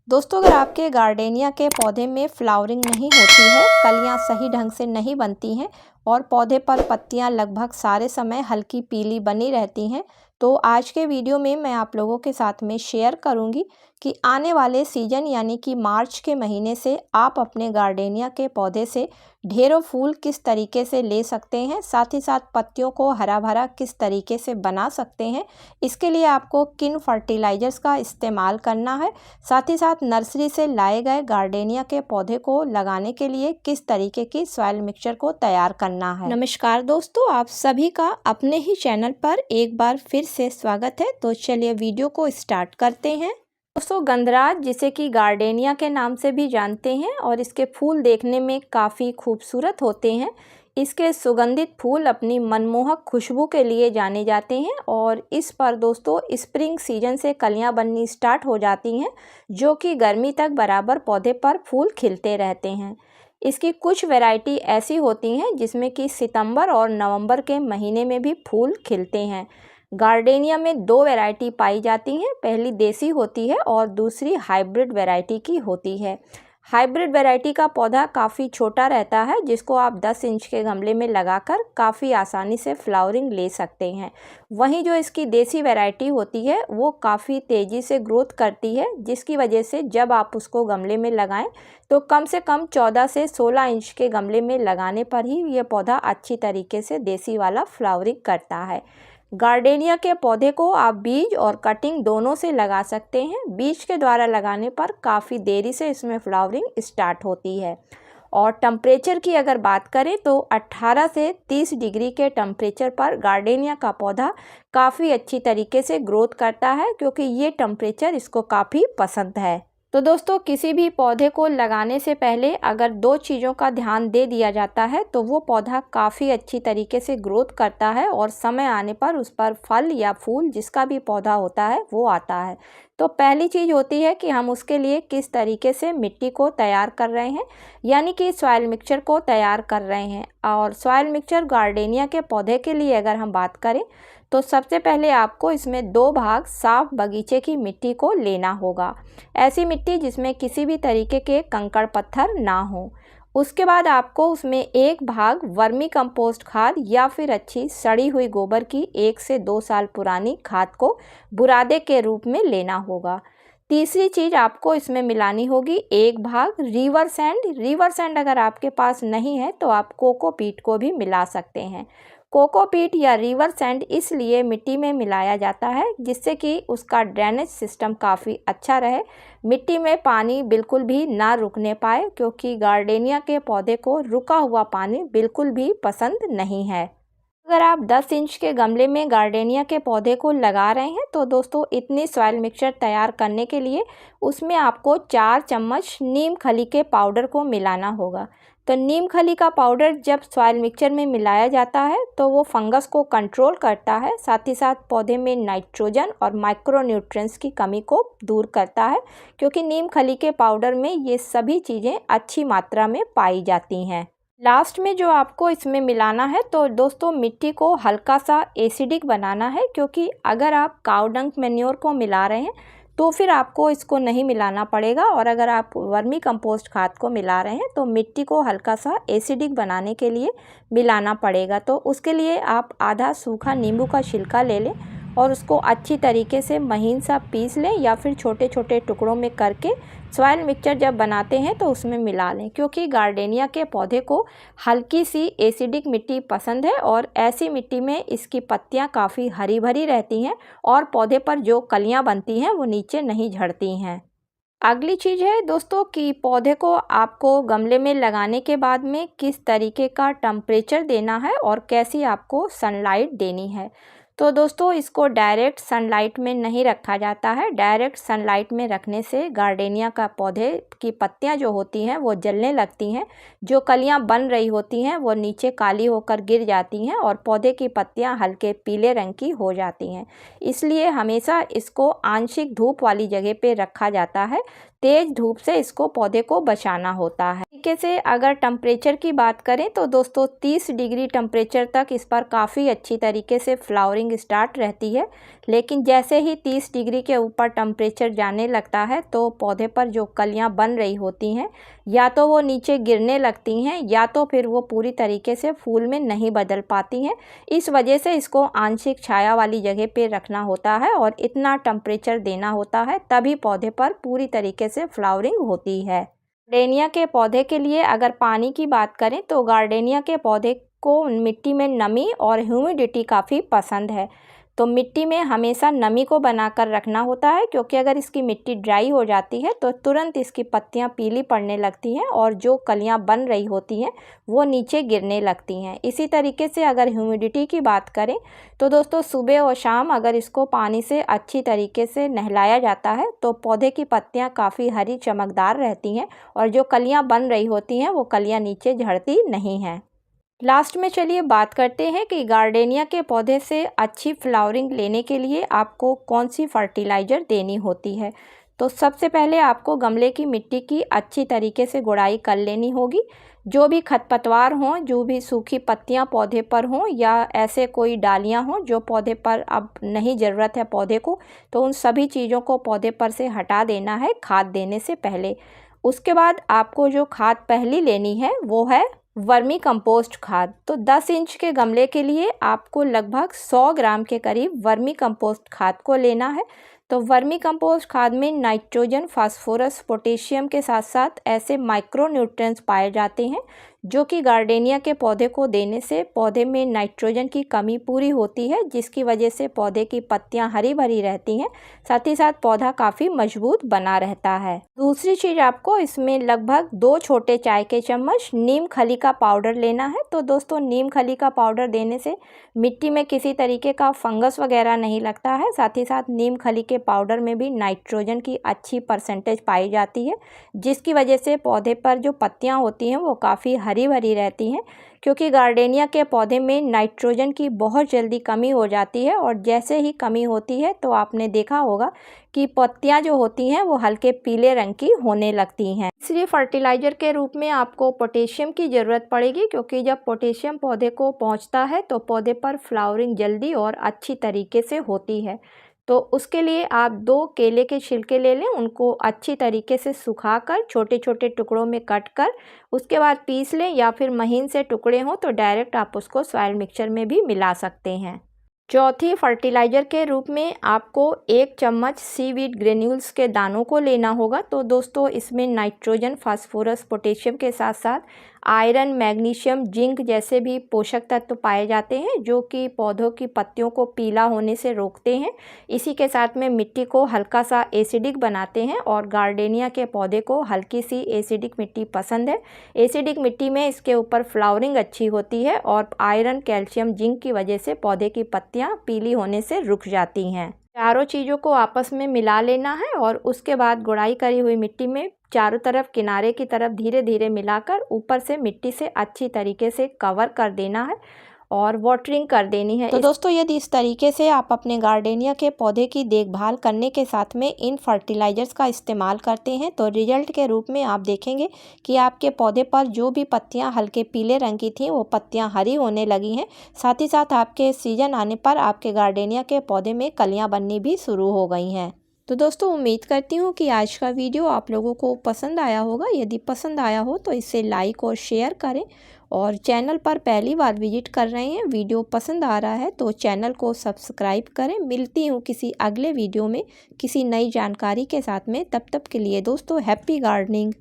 दोस्तों, अगर आपके गार्डेनिया के पौधे में फ्लावरिंग नहीं होती है, कलियां सही ढंग से नहीं बनती हैं और पौधे पर पत्तियां लगभग सारे समय हल्की पीली बनी रहती हैं, तो आज के वीडियो में मैं आप लोगों के साथ में शेयर करूंगी कि आने वाले सीजन यानी कि मार्च के महीने से आप अपने गार्डेनिया के पौधे से ढेरों फूल किस तरीके से ले सकते हैं, साथ ही साथ पत्तियों को हरा भरा किस तरीके से बना सकते हैं। इसके लिए आपको किन फर्टिलाइजर्स का इस्तेमाल करना है, साथ ही साथ नर्सरी से लाए गए गार्डेनिया के पौधे को लगाने के लिए किस तरीके की सॉइल मिक्सचर को तैयार करना है। नमस्कार दोस्तों, आप सभी का अपने ही चैनल पर एक बार फिर से स्वागत है। तो चलिए वीडियो को स्टार्ट करते हैं। दोस्तों, गंधराज, जिसे कि गार्डेनिया के नाम से भी जानते हैं और इसके फूल देखने में काफ़ी खूबसूरत होते हैं। इसके सुगंधित फूल अपनी मनमोहक खुशबू के लिए जाने जाते हैं और इस पर दोस्तों स्प्रिंग सीजन से कलियां बननी स्टार्ट हो जाती हैं, जो कि गर्मी तक बराबर पौधे पर फूल खिलते रहते हैं। इसकी कुछ वैरायटी ऐसी होती हैं जिसमें कि सितंबर और नवंबर के महीने में भी फूल खिलते हैं। गार्डेनिया में दो वैरायटी पाई जाती हैं, पहली देसी होती है और दूसरी हाइब्रिड वैरायटी की होती है। हाइब्रिड वैरायटी का पौधा काफ़ी छोटा रहता है, जिसको आप 10 इंच के गमले में लगाकर काफ़ी आसानी से फ्लावरिंग ले सकते हैं। वहीं जो इसकी देसी वैरायटी होती है वो काफ़ी तेज़ी से ग्रोथ करती है, जिसकी वजह से जब आप उसको गमले में लगाएं तो कम से कम 14 से 16 इंच के गमले में लगाने पर ही ये पौधा अच्छी तरीके से देसी वाला फ्लावरिंग करता है। गार्डेनिया के पौधे को आप बीज और कटिंग दोनों से लगा सकते हैं। बीज के द्वारा लगाने पर काफ़ी देरी से इसमें फ्लावरिंग स्टार्ट होती है। और टेम्परेचर की अगर बात करें तो 18 से 30 डिग्री के टेम्परेचर पर गार्डेनिया का पौधा काफ़ी अच्छी तरीके से ग्रोथ करता है, क्योंकि ये टेम्परेचर इसको काफ़ी पसंद है। तो दोस्तों, किसी भी पौधे को लगाने से पहले अगर दो चीज़ों का ध्यान दे दिया जाता है तो वो पौधा काफ़ी अच्छी तरीके से ग्रोथ करता है और समय आने पर उस पर फल या फूल जिसका भी पौधा होता है वो आता है। तो पहली चीज़ होती है कि हम उसके लिए किस तरीके से मिट्टी को तैयार कर रहे हैं, यानी कि सॉइल मिक्सचर को तैयार कर रहे हैं। और सॉइल मिक्सचर गार्डेनिया के पौधे के लिए अगर हम बात करें तो सबसे पहले आपको इसमें 2 भाग साफ बगीचे की मिट्टी को लेना होगा। ऐसी मिट्टी जिसमें किसी भी तरीके के कंकड़ पत्थर ना हो। उसके बाद आपको उसमें 1 भाग वर्मी कंपोस्ट खाद या फिर अच्छी सड़ी हुई गोबर की 1 से 2 साल पुरानी खाद को बुरादे के रूप में लेना होगा। तीसरी चीज़ आपको इसमें मिलानी होगी 1 भाग रिवर सैंड। रिवर सैंड अगर आपके पास नहीं है तो आप कोकोपीट को भी मिला सकते हैं। कोकोपीट या रिवर सैंड इसलिए मिट्टी में मिलाया जाता है जिससे कि उसका ड्रेनेज सिस्टम काफ़ी अच्छा रहे, मिट्टी में पानी बिल्कुल भी ना रुकने पाए, क्योंकि गार्डेनिया के पौधे को रुका हुआ पानी बिल्कुल भी पसंद नहीं है। अगर आप 10 इंच के गमले में गार्डेनिया के पौधे को लगा रहे हैं तो दोस्तों इतनी सॉइल मिक्सचर तैयार करने के लिए उसमें आपको 4 चम्मच नीम खली के पाउडर को मिलाना होगा। तो नीम खली का पाउडर जब सॉइल मिक्सचर में मिलाया जाता है तो वो फंगस को कंट्रोल करता है, साथ ही साथ पौधे में नाइट्रोजन और माइक्रो न्यूट्रिएंट्स की कमी को दूर करता है, क्योंकि नीम खली के पाउडर में ये सभी चीज़ें अच्छी मात्रा में पाई जाती हैं। लास्ट में जो आपको इसमें मिलाना है तो दोस्तों मिट्टी को हल्का सा एसिडिक बनाना है, क्योंकि अगर आप काऊ डंग मैन्योर को मिला रहे हैं तो फिर आपको इसको नहीं मिलाना पड़ेगा, और अगर आप वर्मी कंपोस्ट खाद को मिला रहे हैं तो मिट्टी को हल्का सा एसिडिक बनाने के लिए मिलाना पड़ेगा। तो उसके लिए आप आधा सूखा नींबू का छिलका ले लें और उसको अच्छी तरीके से महीन सा पीस लें, या फिर छोटे छोटे टुकड़ों में करके सॉइल मिक्सचर जब बनाते हैं तो उसमें मिला लें, क्योंकि गार्डेनिया के पौधे को हल्की सी एसिडिक मिट्टी पसंद है और ऐसी मिट्टी में इसकी पत्तियां काफ़ी हरी भरी रहती हैं और पौधे पर जो कलियां बनती हैं वो नीचे नहीं झड़ती हैं। अगली चीज़ है दोस्तों कि पौधे को आपको गमले में लगाने के बाद में किस तरीके का टेम्परेचर देना है और कैसी आपको सनलाइट देनी है। तो दोस्तों इसको डायरेक्ट सनलाइट में नहीं रखा जाता है। डायरेक्ट सनलाइट में रखने से गार्डेनिया का पौधे की पत्तियां जो होती हैं वो जलने लगती हैं, जो कलियां बन रही होती हैं वो नीचे काली होकर गिर जाती हैं और पौधे की पत्तियां हल्के पीले रंग की हो जाती हैं। इसलिए हमेशा इसको आंशिक धूप वाली जगह पे रखा जाता है। तेज़ धूप से इसको पौधे को बचाना होता है। तरीके से अगर टेम्परेचर की बात करें तो दोस्तों 30 डिग्री टेम्परेचर तक इस पर काफ़ी अच्छी तरीके से फ्लावरिंग स्टार्ट रहती है। लेकिन जैसे ही 30 डिग्री के ऊपर टेम्परेचर जाने लगता है तो पौधे पर जो कलियां बन रही होती हैं या तो वो नीचे गिरने लगती हैं या तो फिर वो पूरी तरीके से फूल में नहीं बदल पाती हैं। इस वजह से इसको आंशिक छाया वाली जगह पे रखना होता है और इतना टेम्परेचर देना होता है, तभी पौधे पर पूरी तरीके से फ्लावरिंग होती है। गार्डेनिया के पौधे के लिए अगर पानी की बात करें तो गार्डेनिया के पौधे को मिट्टी में नमी और ह्यूमिडिटी काफ़ी पसंद है। तो मिट्टी में हमेशा नमी को बनाकर रखना होता है, क्योंकि अगर इसकी मिट्टी ड्राई हो जाती है तो तुरंत इसकी पत्तियां पीली पड़ने लगती हैं और जो कलियां बन रही होती हैं वो नीचे गिरने लगती हैं। इसी तरीके से अगर ह्यूमिडिटी की बात करें तो दोस्तों सुबह और शाम अगर इसको पानी से अच्छी तरीके से नहलाया जाता है तो पौधे की पत्तियाँ काफ़ी हरी चमकदार रहती हैं और जो कलियाँ बन रही होती हैं वो कलियाँ नीचे झड़ती नहीं हैं। लास्ट में चलिए बात करते हैं कि गार्डेनिया के पौधे से अच्छी फ्लावरिंग लेने के लिए आपको कौन सी फर्टिलाइज़र देनी होती है। तो सबसे पहले आपको गमले की मिट्टी की अच्छी तरीके से गुड़ाई कर लेनी होगी। जो भी खरपतवार हों, जो भी सूखी पत्तियां पौधे पर हों या ऐसे कोई डालियां हों जो पौधे पर अब नहीं ज़रूरत है पौधे को, तो उन सभी चीज़ों को पौधे पर से हटा देना है खाद देने से पहले। उसके बाद आपको जो खाद पहली लेनी है वो है वर्मी कंपोस्ट खाद। तो 10 इंच के गमले के लिए आपको लगभग 100 ग्राम के करीब वर्मी कंपोस्ट खाद को लेना है। तो वर्मी कंपोस्ट खाद में नाइट्रोजन, फास्फोरस, पोटेशियम के साथ साथ ऐसे माइक्रो न्यूट्रिएंट्स पाए जाते हैं जो कि गार्डेनिया के पौधे को देने से पौधे में नाइट्रोजन की कमी पूरी होती है, जिसकी वजह से पौधे की पत्तियां हरी भरी रहती हैं, साथ ही साथ पौधा काफ़ी मजबूत बना रहता है। दूसरी चीज़ आपको इसमें लगभग 2 छोटे चाय के चम्मच नीम खली का पाउडर लेना है। तो दोस्तों नीम खली का पाउडर देने से मिट्टी में किसी तरीके का फंगस वगैरह नहीं लगता है, साथ ही साथ नीम खली के पाउडर में भी नाइट्रोजन की अच्छी परसेंटेज पाई जाती है, जिसकी वजह से पौधे पर जो पत्तियाँ होती हैं वो काफ़ी हरी भरी रहती हैं। क्योंकि गार्डेनिया के पौधे में नाइट्रोजन की बहुत जल्दी कमी हो जाती है और जैसे ही कमी होती है तो आपने देखा होगा कि पत्तियां जो होती हैं वो हल्के पीले रंग की होने लगती हैं। इसलिए फर्टिलाइज़र के रूप में आपको पोटेशियम की ज़रूरत पड़ेगी, क्योंकि जब पोटेशियम पौधे को पहुंचता है तो पौधे पर फ्लावरिंग जल्दी और अच्छी तरीके से होती है। तो उसके लिए आप 2 केले के छिलके ले लें, उनको अच्छी तरीके से सुखाकर छोटे छोटे टुकड़ों में कट कर उसके बाद पीस लें, या फिर महीन से टुकड़े हों तो डायरेक्ट आप उसको सॉइल मिक्सचर में भी मिला सकते हैं। चौथी फर्टिलाइज़र के रूप में आपको 1 चम्मच सीवीड ग्रेन्यूल्स के दानों को लेना होगा। तो दोस्तों इसमें नाइट्रोजन, फास्फोरस, पोटेशियम के साथ साथ आयरन, मैग्नीशियम, जिंक जैसे भी पोषक तत्व पाए जाते हैं जो कि पौधों की पत्तियों को पीला होने से रोकते हैं। इसी के साथ में मिट्टी को हल्का सा एसिडिक बनाते हैं और गार्डेनिया के पौधे को हल्की सी एसिडिक मिट्टी पसंद है। एसिडिक मिट्टी में इसके ऊपर फ्लावरिंग अच्छी होती है और आयरन, कैल्शियम, जिंक की वजह से पौधे की पत्तियाँ पीली होने से रुक जाती हैं। चारों चीज़ों को आपस में मिला लेना है और उसके बाद गुड़ाई करी हुई मिट्टी में चारों तरफ किनारे की तरफ धीरे धीरे मिलाकर ऊपर से मिट्टी से अच्छी तरीके से कवर कर देना है और वाटरिंग कर देनी है। तो दोस्तों यदि इस तरीके से आप अपने गार्डेनिया के पौधे की देखभाल करने के साथ में इन फर्टिलाइज़र्स का इस्तेमाल करते हैं तो रिजल्ट के रूप में आप देखेंगे कि आपके पौधे पर जो भी पत्तियां हल्के पीले रंग की थीं वो पत्तियां हरी होने लगी हैं। साथ ही साथ आपके सीजन आने पर आपके गार्डेनिया के पौधे में कलियाँ बननी भी शुरू हो गई हैं। तो दोस्तों उम्मीद करती हूँ कि आज का वीडियो आप लोगों को पसंद आया होगा। यदि पसंद आया हो तो इसे लाइक और शेयर करें, और चैनल पर पहली बार विजिट कर रहे हैं, वीडियो पसंद आ रहा है तो चैनल को सब्सक्राइब करें। मिलती हूँ किसी अगले वीडियो में किसी नई जानकारी के साथ में। तब तक के लिए दोस्तों हैप्पी गार्डनिंग।